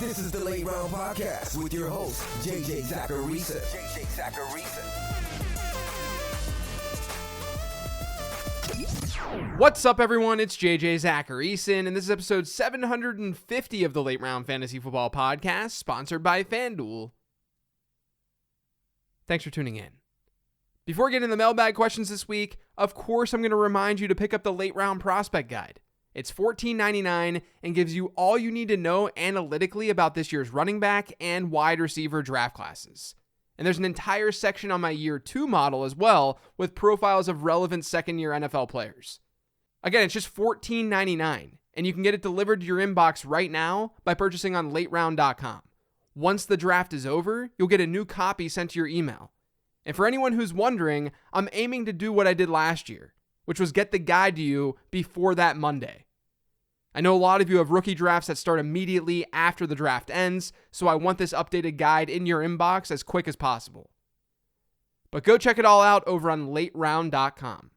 This is the Late Round Podcast with your host, JJ Zacharisa. What's up, everyone? It's JJ Zacharisa, and this is episode 750 of the Late Round Fantasy Football Podcast, sponsored by FanDuel. Thanks for tuning in. Before getting the mailbag questions this week, of course, I'm going to remind you to pick up the Late Round Prospect Guide. It's $14.99 and gives you all you need to know analytically about this year's running back and wide receiver draft classes. And there's an entire section on my year 2 model as well with profiles of relevant second-year NFL players. Again, it's just $14.99, and you can get it delivered to your inbox right now by purchasing on lateround.com. Once the draft is over, you'll get a new copy sent to your email. And for anyone who's wondering, I'm aiming to do what I did last year, which was get the guide to you before that Monday. I know a lot of you have rookie drafts that start immediately after the draft ends, so I want this updated guide in your inbox as quick as possible. But go check it all out over on lateround.com.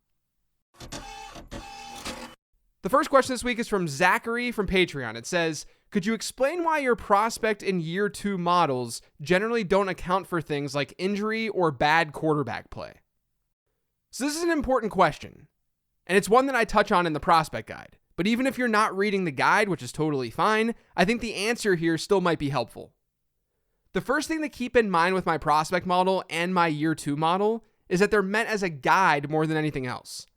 The first question this week is from Zachary from Patreon. It says, could you explain why your prospect in year 2 models generally don't account for things like injury or bad quarterback play? So this is an important question, and it's one that I touch on in the prospect guide. But even if you're not reading the guide, which is totally fine, I think the answer here still might be helpful. The first thing to keep in mind with my prospect model and my year 2 model is that they're meant as a guide more than anything else.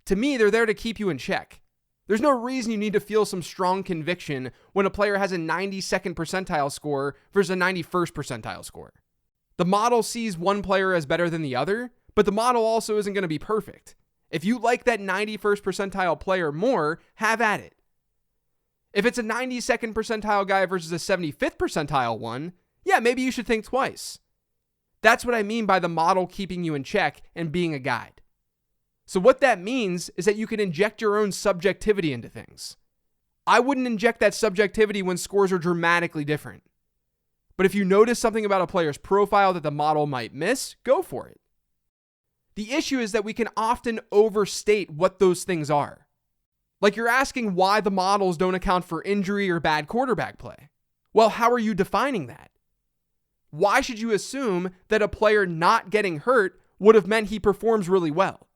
To me, they're there to keep you in check. There's no reason you need to feel some strong conviction when a player has a 92nd percentile score versus a 91st percentile score. The model sees one player as better than the other, but the model also isn't going to be perfect. If you like that 91st percentile player more, have at it. If it's a 92nd percentile guy versus a 75th percentile one, yeah, maybe you should think twice. That's what I mean by the model keeping you in check and being a guide. So what that means is that you can inject your own subjectivity into things. I wouldn't inject that subjectivity when scores are dramatically different. But if you notice something about a player's profile that the model might miss, go for it. The issue is that we can often overstate what those things are. Like you're asking why the models don't account for injury or bad quarterback play. Well, how are you defining that? Why should you assume that a player not getting hurt would have meant he performs really well?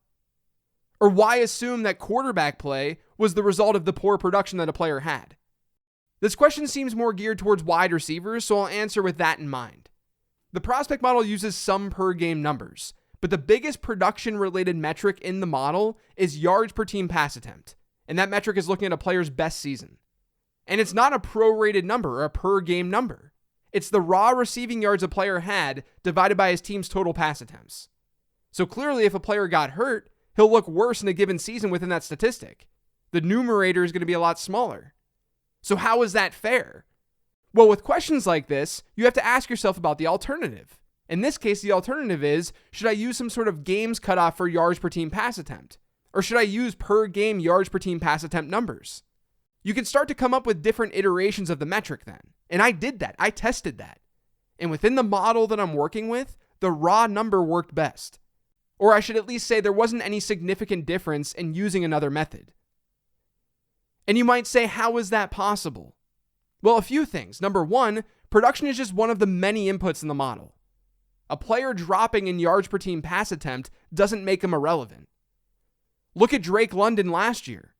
Or why assume that quarterback play was the result of the poor production that a player had? This question seems more geared towards wide receivers, so I'll answer with that in mind. The prospect model uses some per game numbers, but the biggest production-related metric in the model is yards per team pass attempt, and that metric is looking at a player's best season. And it's not a prorated number or a per-game number. It's the raw receiving yards a player had divided by his team's total pass attempts. So clearly, if a player got hurt, he'll look worse in a given season within that statistic. The numerator is going to be a lot smaller. So how is that fair? Well, with questions like this, you have to ask yourself about the alternative. In this case, the alternative is, should I use some sort of games cutoff for yards per team pass attempt? Or should I use per game yards per team pass attempt numbers? You can start to come up with different iterations of the metric then. And I did that. I tested that. And within the model that I'm working with, the raw number worked best. Or I should at least say there wasn't any significant difference in using another method. And you might say, how is that possible? Well, a few things. Number one, production is just one of the many inputs in the model. A player dropping in yards per team pass attempt doesn't make him irrelevant. Look at Drake London last year.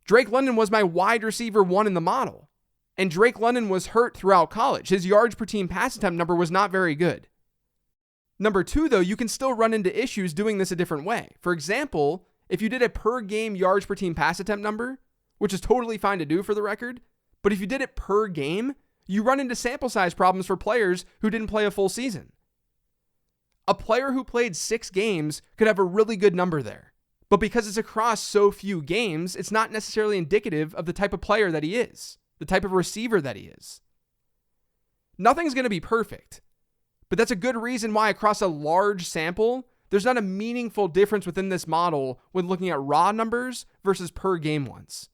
Drake London was my wide receiver 1 in the model. And Drake London was hurt throughout college. His yards per team pass attempt number was not very good. Number 2, though, you can still run into issues doing this a different way. For example, if you did a per game yards per team pass attempt number, which is totally fine to do for the record, but if you did it per game, you run into sample size problems for players who didn't play a full season. A player who played 6 games could have a really good number there, but because it's across so few games, it's not necessarily indicative of the type of player that he is, the type of receiver that he is. Nothing's going to be perfect. But that's a good reason why across a large sample, there's not a meaningful difference within this model when looking at raw numbers versus per game ones.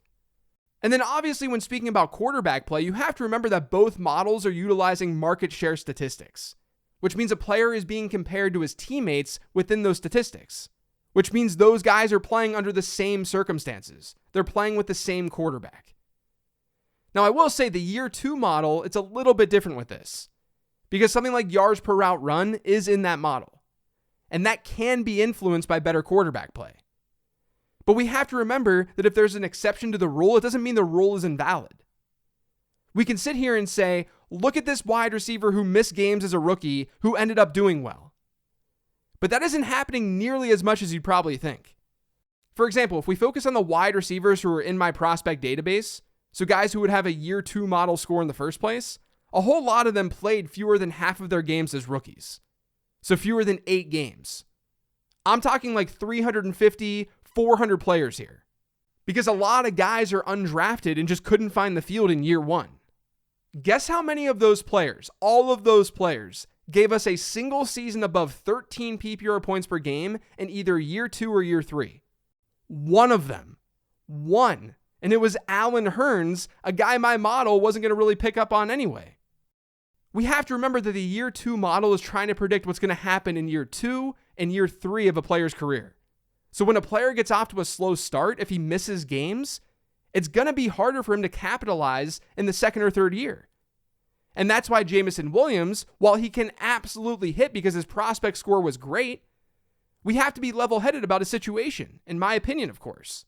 And then obviously when speaking about quarterback play, you have to remember that both models are utilizing market share statistics, which means a player is being compared to his teammates within those statistics, which means those guys are playing under the same circumstances. They're playing with the same quarterback. Now, I will say the year 2 model, it's a little bit different with this because something like yards per route run is in that model, and that can be influenced by better quarterback play. But we have to remember that if there's an exception to the rule, it doesn't mean the rule is invalid. We can sit here and say, look at this wide receiver who missed games as a rookie who ended up doing well. But that isn't happening nearly as much as you'd probably think. For example, if we focus on the wide receivers who are in my prospect database, so guys who would have a year 2 model score in the first place, a whole lot of them played fewer than half of their games as rookies. So fewer than 8 games. I'm talking like 350, 400 players here. Because a lot of guys are undrafted and just couldn't find the field in year 1. Guess how many of those players, all of those players, gave us a single season above 13 PPR points per game in either year 2 or year 3? One of them. One. And it was Allen Hurns, a guy my model wasn't going to really pick up on anyway. We have to remember that the year 2 model is trying to predict what's going to happen in year 2 and year 3 of a player's career. So when a player gets off to a slow start, if he misses games, it's going to be harder for him to capitalize in the second or third year. And that's why Jameson Williams, while he can absolutely hit because his prospect score was great, we have to be level-headed about his situation, in my opinion, of course.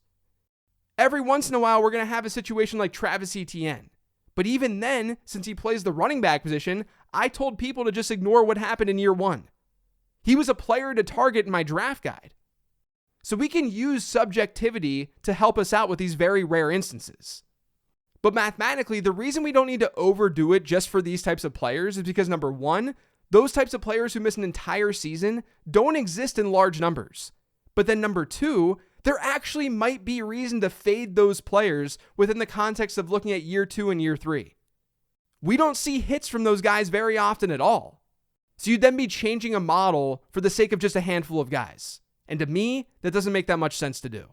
Every once in a while, we're going to have a situation like Travis Etienne. But even then, since he plays the running back position, I told people to just ignore what happened in year 1. He was a player to target in my draft guide. So we can use subjectivity to help us out with these very rare instances. But mathematically, the reason we don't need to overdo it just for these types of players is because, number 1, those types of players who miss an entire season don't exist in large numbers. But then number 2, there actually might be reason to fade those players within the context of looking at year 2 and year 3. We don't see hits from those guys very often at all. So you'd then be changing a model for the sake of just a handful of guys. And to me, that doesn't make that much sense to do.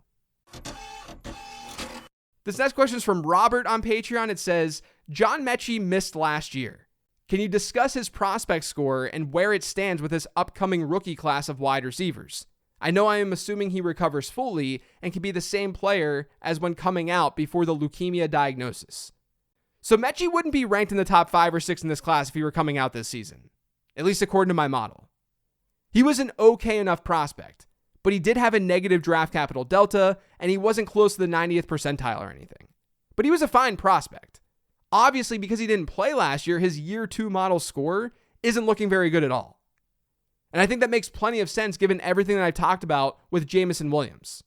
This next question is from Robert on Patreon. It says, John Mechie missed last year. Can you discuss his prospect score and where it stands with his upcoming rookie class of wide receivers? I know I am assuming he recovers fully and can be the same player as when coming out before the leukemia diagnosis. So Mechie wouldn't be ranked in the top 5 or 6 in this class if he were coming out this season, at least according to my model. He was an okay enough prospect, but he did have a negative draft capital delta, and he wasn't close to the 90th percentile or anything. But he was a fine prospect. Obviously, because he didn't play last year, his year 2 model score isn't looking very good at all. And I think that makes plenty of sense given everything that I've talked about with Jameson Williams.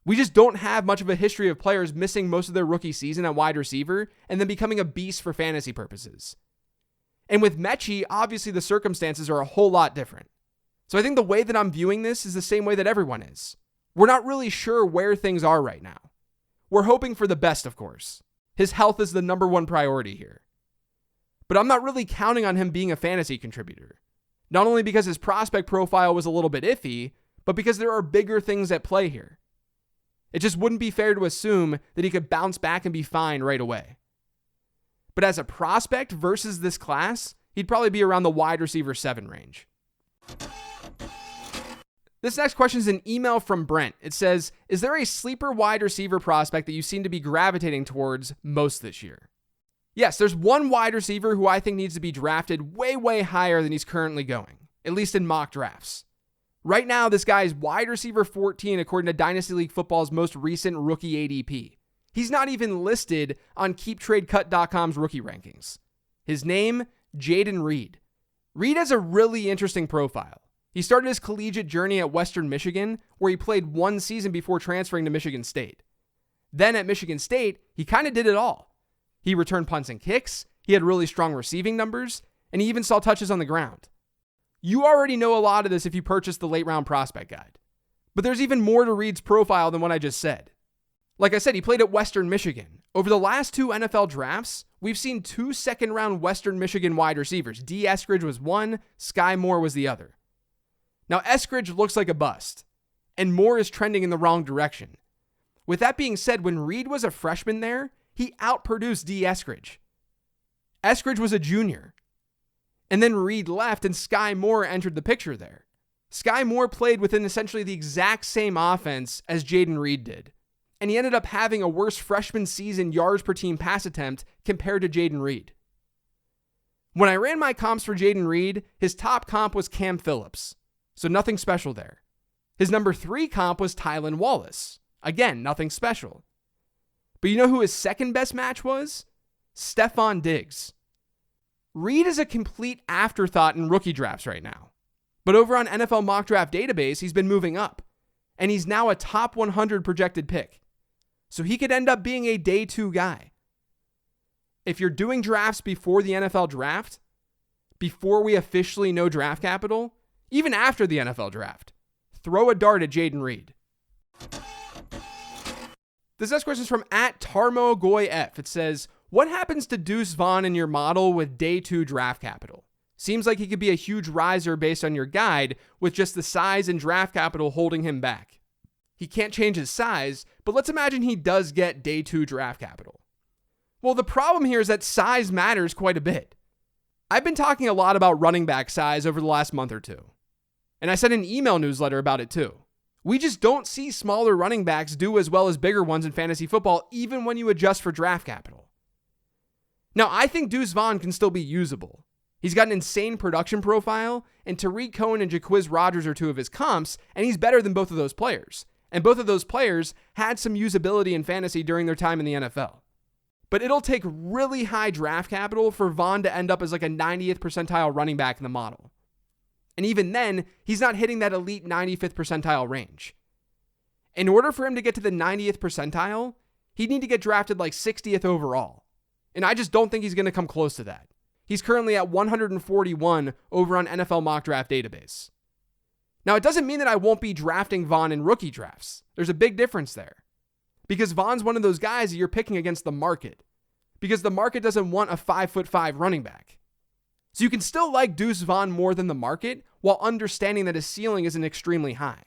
We just don't have much of a history of players missing most of their rookie season at wide receiver and then becoming a beast for fantasy purposes. And with Mechie, obviously the circumstances are a whole lot different. So I think the way that I'm viewing this is the same way that everyone is. We're not really sure where things are right now. We're hoping for the best, of course. His health is the number 1 priority here. But I'm not really counting on him being a fantasy contributor. Not only because his prospect profile was a little bit iffy, but because there are bigger things at play here. It just wouldn't be fair to assume that he could bounce back and be fine right away. But as a prospect versus this class, he'd probably be around the wide receiver 7 range. This next question is an email from Brent. It says, is there a sleeper wide receiver prospect that you seem to be gravitating towards most this year? Yes, there's one wide receiver who I think needs to be drafted way, way higher than he's currently going, at least in mock drafts. Right now, this guy is wide receiver 14 according to Dynasty League Football's most recent rookie ADP. He's not even listed on KeepTradeCut.com's rookie rankings. His name, Jaden Reed. Reed has a really interesting profile. He started his collegiate journey at Western Michigan, where he played 1 season before transferring to Michigan State. Then at Michigan State, he kind of did it all. He returned punts and kicks, he had really strong receiving numbers, and he even saw touches on the ground. You already know a lot of this if you purchased the late round prospect guide. But there's even more to Reed's profile than what I just said. Like I said, he played at Western Michigan. Over the last 2 NFL drafts, we've seen 2 second-round Western Michigan wide receivers. D. Eskridge was one, Sky Moore was the other. Now, Eskridge looks like a bust, and Moore is trending in the wrong direction. With that being said, when Reed was a freshman there, he outproduced D. Eskridge. Eskridge was a junior. And then Reed left and Sky Moore entered the picture there. Sky Moore played within essentially the exact same offense as Jaden Reed did. and he ended up having a worse freshman season yards per team pass attempt compared to Jaden Reed. When I ran my comps for Jaden Reed, his top comp was Cam Phillips, so nothing special there. His number 3 comp was Tylan Wallace. Again, nothing special. But you know who his second best match was? Stephon Diggs. Reed is a complete afterthought in rookie drafts right now. But over on NFL Mock Draft Database, he's been moving up. And he's now a top 100 projected pick. So he could end up being a day 2 guy. If you're doing drafts before the NFL draft, before we officially know draft capital, even after the NFL draft, throw a dart at Jaden Reed. This next question is from @TarmoGoyF. It says, what happens to Deuce Vaughn in your model with day 2 draft capital? Seems like he could be a huge riser based on your guide with just the size and draft capital holding him back. He can't change his size, but let's imagine he does get day 2 draft capital. Well, the problem here is that size matters quite a bit. I've been talking a lot about running back size over the last month or two. And I sent an email newsletter about it too. We just don't see smaller running backs do as well as bigger ones in fantasy football, even when you adjust for draft capital. Now, I think Deuce Vaughn can still be usable. He's got an insane production profile, and Tariq Cohen and Jacquizz Rodgers are 2 of his comps, and he's better than both of those players. And both of those players had some usability in fantasy during their time in the NFL. But it'll take really high draft capital for Vaughn to end up as like a 90th percentile running back in the model. And even then, he's not hitting that elite 95th percentile range. In order for him to get to the 90th percentile, he'd need to get drafted like 60th overall. And I just don't think he's going to come close to that. He's currently at 141 over on NFL Mock Draft Database. Now, it doesn't mean that I won't be drafting Vaughn in rookie drafts. There's a big difference there. Because Vaughn's one of those guys that you're picking against the market. Because the market doesn't want a 5'5" running back. So you can still like Deuce Vaughn more than the market while understanding that his ceiling isn't extremely high.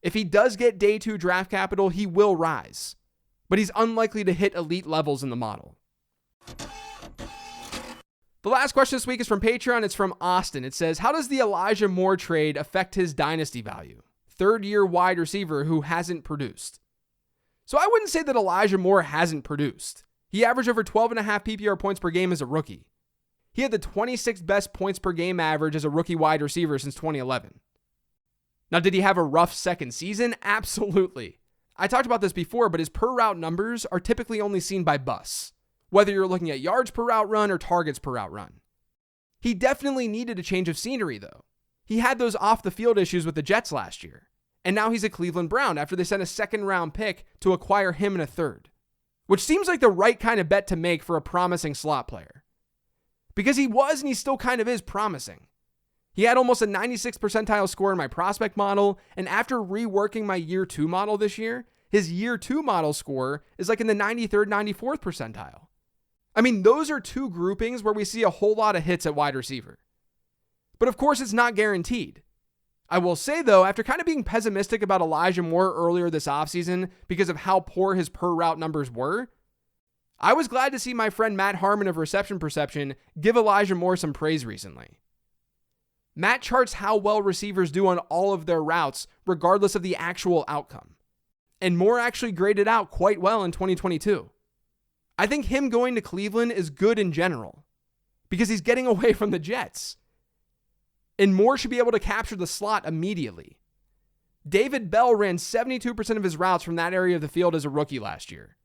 If he does get day 2 draft capital, he will rise. But he's unlikely to hit elite levels in the model. The last question this week is from Patreon. It's from Austin. It says, how does the Elijah Moore trade affect his dynasty value? 3rd-year wide receiver who hasn't produced. So I wouldn't say that Elijah Moore hasn't produced. He averaged over 12.5 PPR points per game as a rookie. He had the 26th best points per game average as a rookie wide receiver since 2011. Now, did he have a rough second season? Absolutely. I talked about this before, but his per route numbers are typically only seen by busts, whether you're looking at yards per route run or targets per route run. He definitely needed a change of scenery, though. He had those off-the-field issues with the Jets last year. And now he's a Cleveland Brown after they sent a 2nd-round pick to acquire him in a 3rd. Which seems like the right kind of bet to make for a promising slot player. Because he was and he still kind of is promising. He had almost a 96th percentile score in my prospect model, and after reworking my year 2 model this year, his year 2 model score is like in the 93rd, 94th percentile. I mean, those are 2 groupings where we see a whole lot of hits at wide receiver. But of course, it's not guaranteed. I will say, though, after kind of being pessimistic about Elijah Moore earlier this offseason because of how poor his per route numbers were, I was glad to see my friend Matt Harmon of Reception Perception give Elijah Moore some praise recently. Matt charts how well receivers do on all of their routes, regardless of the actual outcome. And Moore actually graded out quite well in 2022. I think him going to Cleveland is good in general, because he's getting away from the Jets. And Moore should be able to capture the slot immediately. David Bell ran 72% of his routes from that area of the field as a rookie last year.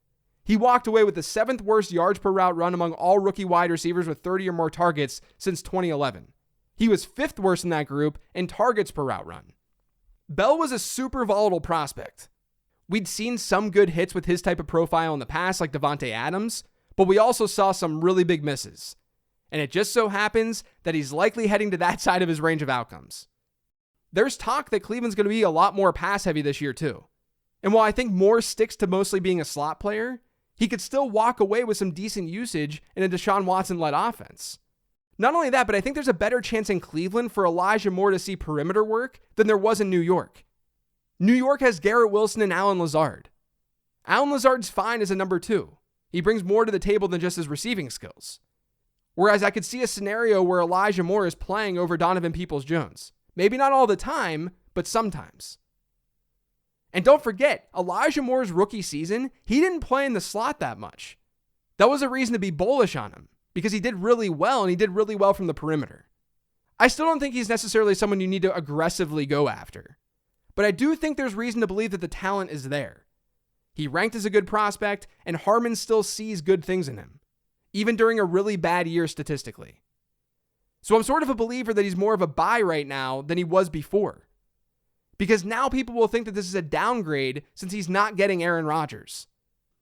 He walked away with the 7th worst yards per route run among all rookie wide receivers with 30 or more targets since 2011. He was 5th worst in that group in targets per route run. Bell was a super volatile prospect. We'd seen some good hits with his type of profile in the past, like Devontae Adams, but we also saw some really big misses. And it just so happens that he's likely heading to that side of his range of outcomes. There's talk that Cleveland's going to be a lot more pass heavy this year too. And while I think Moore sticks to mostly being a slot player, he could still walk away with some decent usage in a Deshaun Watson-led offense. Not only that, but I think there's a better chance in Cleveland for Elijah Moore to see perimeter work than there was in New York. New York has Garrett Wilson and Allen Lazard. Allen Lazard's fine as a number 2. He brings more to the table than just his receiving skills. Whereas I could see a scenario where Elijah Moore is playing over Donovan Peoples-Jones. Maybe not all the time, but sometimes. And don't forget, Elijah Moore's rookie season, he didn't play in the slot that much. That was a reason to be bullish on him because he did really well and he did really well from the perimeter. I still don't think he's necessarily someone you need to aggressively go after, but I do think there's reason to believe that the talent is there. He ranked as a good prospect and Harmon still sees good things in him, even during a really bad year statistically. So I'm sort of a believer that he's more of a buy right now than he was before. Because now people will think that this is a downgrade since he's not getting Aaron Rodgers.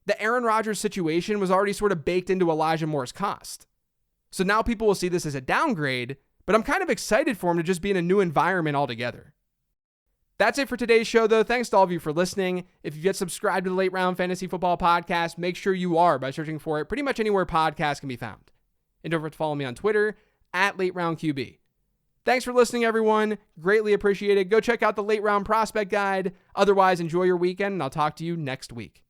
The Aaron Rodgers situation was already sort of baked into Elijah Moore's cost. So now people will see this as a downgrade, but I'm kind of excited for him to just be in a new environment altogether. That's it for today's show, though. Thanks to all of you for listening. If you've yet subscribed to the Late Round Fantasy Football Podcast, make sure you are by searching for it pretty much anywhere podcasts can be found. And don't forget to follow me on Twitter @LateRoundQB. Thanks for listening, everyone. Greatly appreciated. Go check out the Late Round Prospect Guide. Otherwise, enjoy your weekend, and I'll talk to you next week.